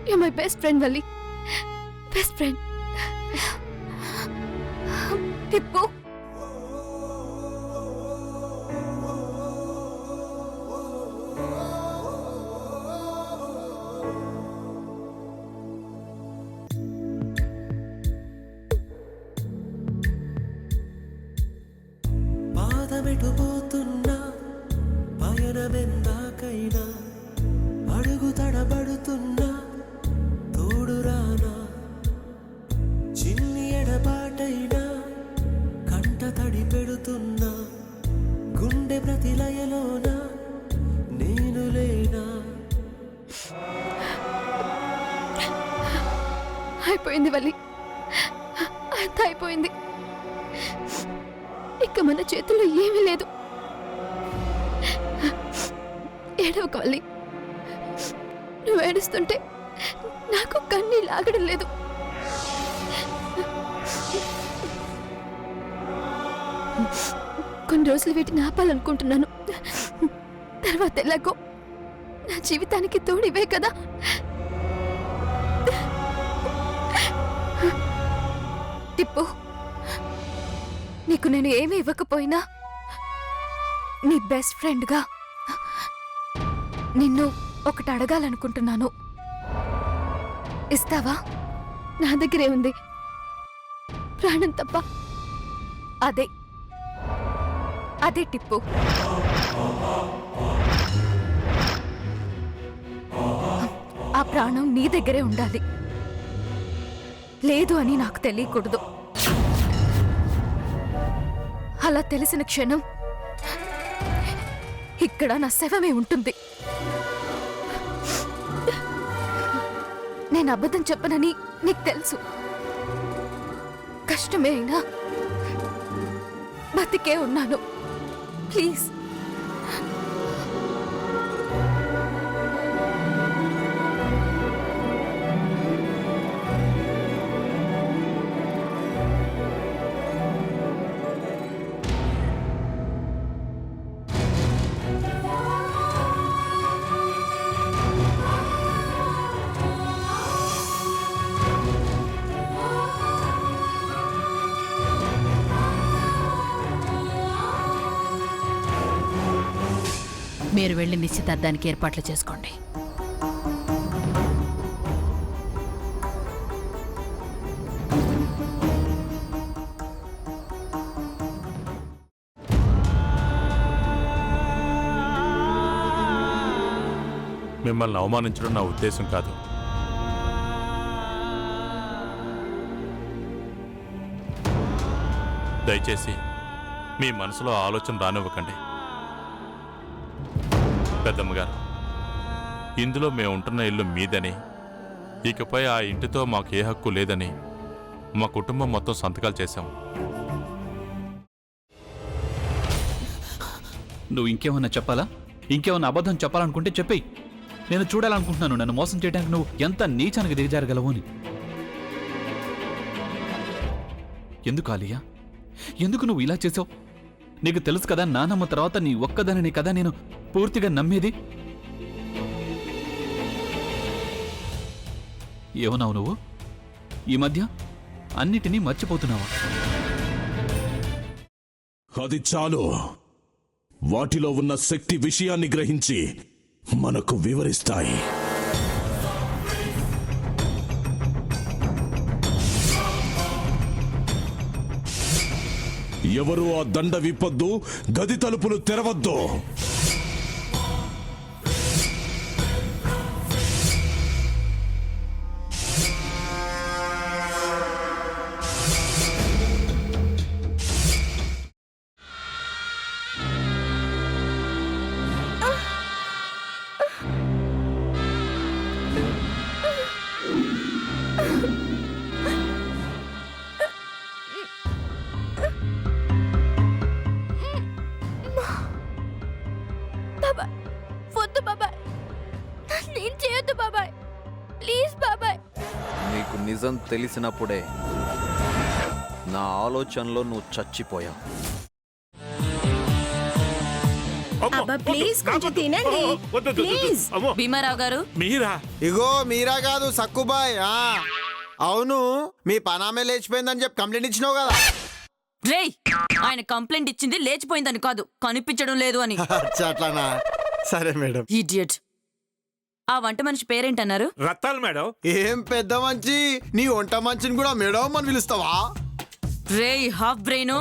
You're my best friend, Valli. Best friend. Tippu. పాదమెటుపోతున్నా పయనమెందాకైనా అడుగు తడబడుతున్నా తోడురానా చిన్ని ఎడబాటైనా కంట తడి పెడుతున్నా గుండె ప్రతిలయలోన నేను లేనా అయిపోయింది వల్లి, అంత అయిపోయింది. ఇక మన చేతుల్లో ఏమీ లేదు. ఏడవకు వల్లి, నువ్వు ఏడుస్తుంటే నాకు కన్నీళ్ళు ఆగడం లేదు. కొన్ని రోజులు వీటిని ఆపాలనుకుంటున్నాను. తర్వాత ఎలాగో నా జీవితానికి తోడివే కదా. టిప్పు, నీకు నేను ఏమీ ఇవ్వకపోయినా నీ బెస్ట్ ఫ్రెండ్గా నిన్ను ఒకటి అడగాలనుకుంటున్నాను. ఇస్తావా? నా దగ్గరే ఉంది, ప్రాణం తప్ప. అదే అదే టిప్పు. ఆ ప్రాణం నీ దగ్గరే ఉండాలి. లేదు అని నాకు తెలియకూడదు. అలా తెలిసిన క్షణం ఇక్కడ నా శవమే ఉంటుంది. నేను అబద్ధం చెప్పనని నీకు తెలుసు. కష్టమే అయినా బతికే ఉన్నాను. ప్లీజ్. మీరు వెళ్ళి నిశ్చితార్థానికి ఏర్పాట్లు చేసుకోండి. మిమ్మల్ని అవమానించడం నా ఉద్దేశం కాదు. దయచేసి మీ మనసులో ఆలోచన రానివ్వకండి. పెద్దమ్మగారు, ఇందులో మేము ఉంటున్న ఇల్లు మీదని, ఇకపై ఆ ఇంటితో మాకు ఏ హక్కు లేదని మా కుటుంబం మొత్తం సంతకాలు చేశాం. నువ్వు ఇంకేమన్నా చెప్పాలా? ఇంకేమన్నా అబద్ధం చెప్పాలనుకుంటే చెప్పేయి. నేను చూడాలనుకుంటున్నాను నన్ను మోసం చేయడానికి నువ్వు ఎంత నీచానికి దిగజారగలవు అని. ఎందుకు ఆలియా, ఎందుకు నువ్వు ఇలా చేసావు? నీకు తెలుసు కదా, నానమ్మ తర్వాత నీ ఒక్కదానిని కదా నేను పూర్తిగా నమ్మేది. ఏమన్నావు నువ్వు? ఈ మధ్య అన్నిటినీ మర్చిపోతున్నావా? అది చాలు. వాటిలో ఉన్న శక్తి విషయాన్ని గ్రహించి మనకు వివరిస్తాయి. ఎవరు ఆ దండ విప్పొద్దు, గది తలుపులు తెరవద్దు. నిజం తెలిసినప్పుడే నా ఆలోచనలో నువ్వు చచ్చిపోయావు. అబ్బా ప్లీజ్ కొంచెం తినండి ప్లీజ్. భీమారావు గారు మీరా? ఇగో మీరా కాదు సక్కుబాయ్. అవును, మీ పనామే లేచిపోయిందని చెప్పి కంప్లైంట్ ఇచ్చినావు కదా. రేయ్, ఆయన కంప్లైంట్ ఇచ్చింది లేచిపోయిందని కాదు, కనిపించడం లేదు అని. అచ్చా, అట్లానా? సరే మేడం. ఇడియట్. ఆ వంట మనిషి పేరేంటన్నారు? రత్తాలు మేడం. ఏం పెద్ద మంచి, నీ వంట మంచిని కూడా మేడం అని పిలుస్తావా? రేయ్ హాఫ్ బ్రెయిన్,